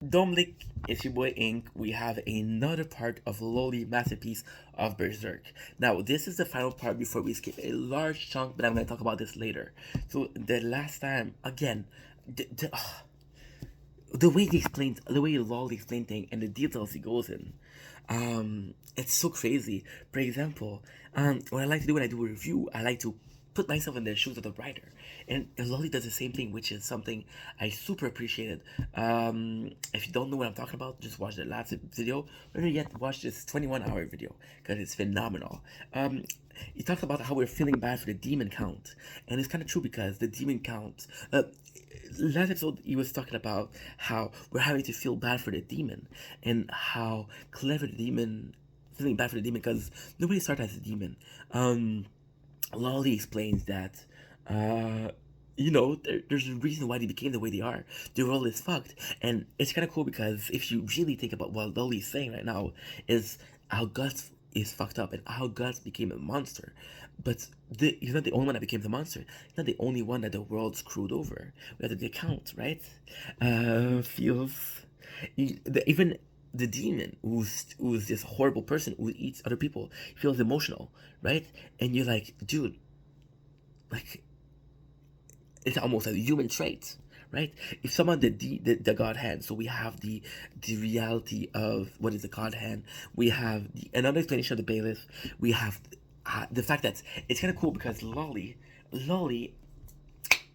Domlik, it's your boy Ink. We have another part of loli masterpiece of Berserk. Now, this is the final part before we skip a large chunk, but I'm going to talk about this later. So, the last time, again, the way he explains, the way loli explains things and the details he goes in, it's so crazy. For example, what I like to do when I do a review, I like to put myself in the shoes of the writer, and loli does the same thing, which is something I super appreciated. If you don't know what I'm talking about, just watch the last video. Better yet, watch this 21-hour video because it's phenomenal. He talks about how we're feeling bad for the demon count, and it's kind of true because the demon count. Last episode he was talking about how we're having to feel bad for the demon and how clever the demon feeling bad for the demon because nobody started as a demon. Lolly explains that there's a reason why they became the way they are. Their role is fucked, and it's kind of cool because if you really think about what Lolly's saying right now, is how Guts is fucked up and how Guts became a monster. But he's not the only one that became the monster. He's not the only one that the world screwed over. We have the account, right? Feels even the demon who's this horrible person who eats other people feels emotional, right? And you're like, dude, like it's almost a human trait, right? If someone the God hand, so we have the reality of what is the God hand. We have another explanation of the bailiff. We have the fact that it's kind of cool because Lolly,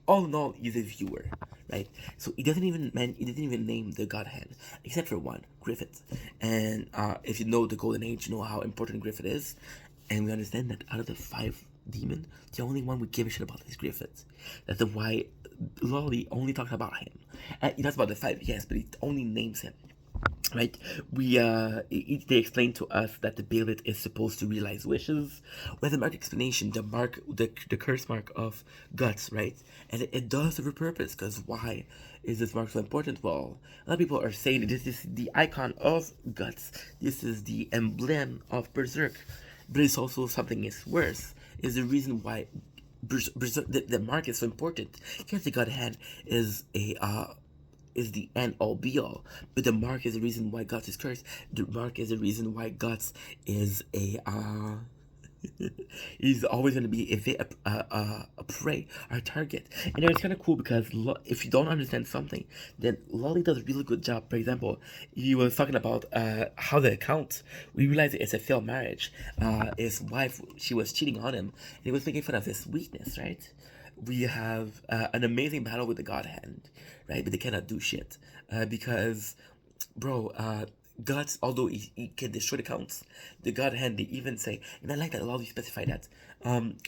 all in all, he's a viewer, right? So he didn't even name the God hand except for one, Griffith. And if you know the Golden Age, you know how important Griffith is, and we understand that out of the five demon, the only one we give a shit about is Griffith. That's the why Lolly only talks about him. He talks about the five, yes, but he only names him, right? They explain to us that the bailiff is supposed to realize wishes. With the mark explanation, the curse mark of guts, right? And it does have a purpose, because why is this mark so important? Well, a lot of people are saying that this is the icon of guts. This is the emblem of berserk, but it's also something is worse. Is the reason why the mark is so important. Yes, the God hand is the end all be all. But the mark is the reason why Guts is cursed. The mark is the reason why Guts is he's always going to be a prey, our target. And it's kind of cool because if you don't understand something, then Lolly does a really good job. For example, he was talking about how the account, we realized it's a failed marriage. His wife, she was cheating on him, and he was making fun of his weakness, right? We have an amazing battle with the God Hand, right? But they cannot do shit because, bro, Guts, although he can destroy the counts, the God Hand, they even say, and I like that a lot of you specify that,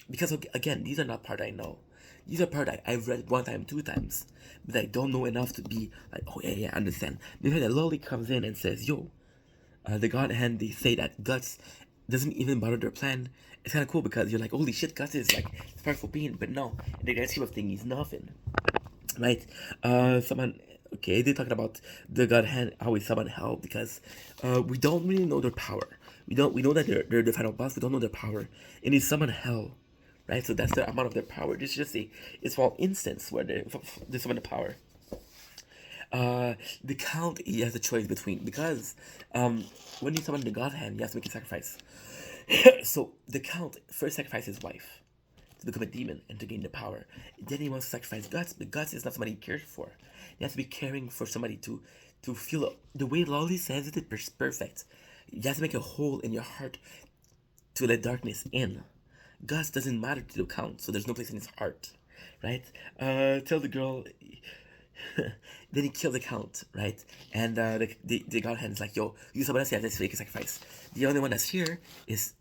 because again, these are not part I know. These are part I've read one time, two times, but I don't know enough to be like, oh yeah, yeah, I understand. Because the Lolly comes in and says, yo, the God Hand, they say that Guts doesn't even bother their plan. It's kind of cool because you're like, holy shit, Guts is like this powerful being, but no, in the grand scheme of things, he's nothing, right? Someone, okay, they're talking about the God Hand, how we summon hell because we don't really know their power. We know that they're the final boss. We don't know their power, and they summon hell, right? So that's the amount of their power. This is just a small instance where they summon the power. The count, he has a choice between because when you summon the God Hand, you have to make a sacrifice. So the count first sacrifices his wife to become a demon and to gain the power. Then he wants to sacrifice Guts, but Guts is not somebody he cares for. He has to be caring for somebody to feel the way Lolly says it is perfect. You have to make a hole in your heart to let darkness in. Guts doesn't matter to the count, so there's no place in his heart, right? Tell the girl. Then he kills the count, right? And the God hand is like, yo, you someone else have this fake sacrifice. The only one that's here is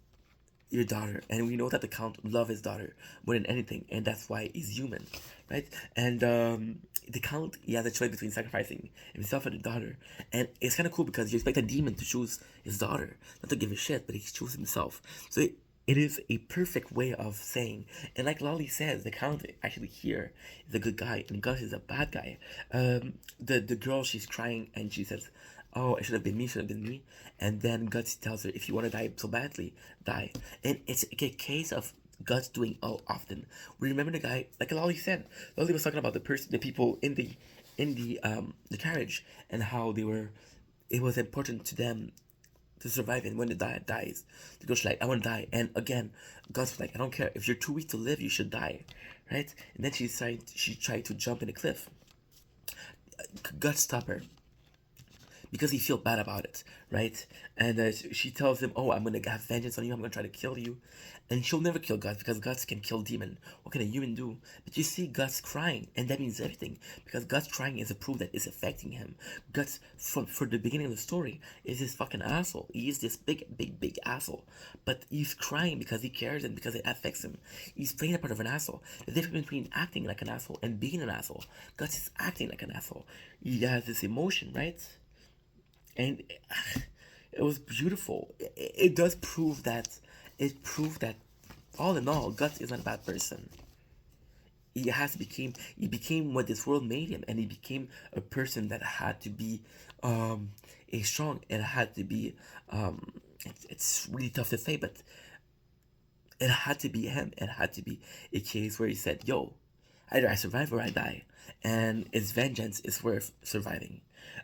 your daughter, and we know that the count love his daughter more than anything, and that's why he's human, right? And the count, he has a choice between sacrificing himself and the daughter, and it's kind of cool because you expect a demon to choose his daughter, not to give a shit, but he chooses himself. So it is a perfect way of saying, and like Lolly says, the count actually here is a good guy, and Gus is a bad guy. The girl, she's crying, and she says, oh, it should have been me, should have been me. And then Guts tells her, if you want to die so badly, die. And it's a case of Guts doing all often. We remember the guy, like Lolly said, Lolly was talking about the people in in the carriage, and how it was important to them to survive, and when the dies, the girl's like, I want to die. And again, God's like, I don't care, if you're too weak to live, you should die, right? And then she tried to jump in a cliff. God stopped her because he feel bad about it, right? And she tells him, "Oh, I'm gonna have vengeance on you. I'm gonna try to kill you," and she'll never kill God because God can kill demon. What can a human do? But you see, God's crying, and that means everything because God's crying is a proof that it's affecting him. God's from for the beginning of the story is this fucking asshole. He is this big asshole, but he's crying because he cares and because it affects him. He's playing a part of an asshole. The difference between acting like an asshole and being an asshole. God is acting like an asshole. He has this emotion, right? And it was beautiful. It does prove that it proved that all in all, Guts is not a bad person. He became what this world made him, and he became a person that had to be a strong. It had to be it's really tough to say, but it had to be him. It had to be a case where he said, "Yo, either I survive or I die," and his vengeance is worth surviving.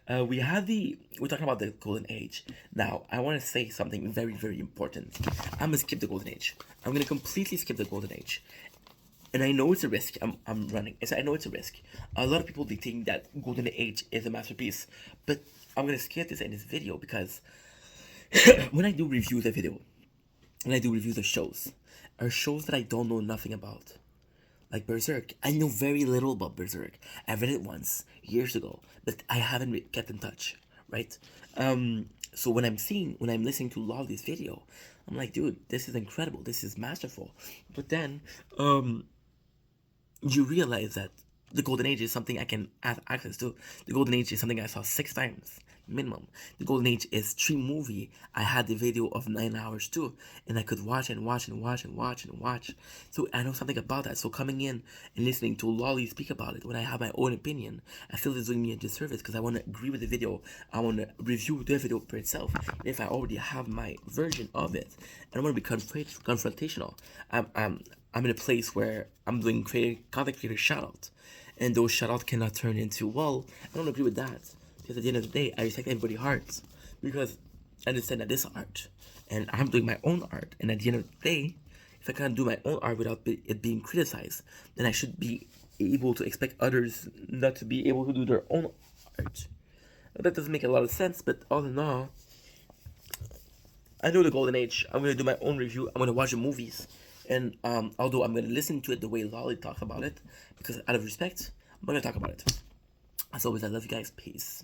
We're talking about the golden age. Now, I want to say something very important. I'm gonna skip the golden age. I'm gonna completely skip the golden age, and I know it's a risk. I'm running. I know it's a risk. A lot of people they think that golden age is a masterpiece, but I'm gonna skip this in this video because when I do review the video, when I do reviews of shows, are shows that I don't know nothing about. Like Berserk, I know very little about Berserk. I read it once years ago, but I haven't kept in touch, right? So when I'm listening to Loli's video, I'm like, dude, this is incredible. This is masterful. But then, you realize that the golden age is something I can have access to. The golden age is something I saw 6 times minimum. The golden age is 3 movie. I had the video of 9 hours too, and I could watch and watch and watch and watch and watch. So I know something about that. So coming in and listening to Lolly speak about it when I have my own opinion, I feel it's doing me a disservice because I want to agree with the video. I want to review the video for itself. And if I already have my version of it, I don't want to be confrontational. I'm in a place where I'm doing content creator shout out, and those shout outs cannot turn into, well, I don't agree with that, because at the end of the day I respect everybody's hearts, because I understand that this is art and I'm doing my own art, and at the end of the day, if I can't do my own art without it being criticized, then I should be able to expect others not to be able to do their own art. That doesn't make a lot of sense, but all in all, I know the golden age. I'm gonna do my own review. I'm gonna watch the movies, and although I'm gonna listen to it the way Lolly talks about it, because out of respect, I'm gonna talk about it. As always, I love you guys. Peace.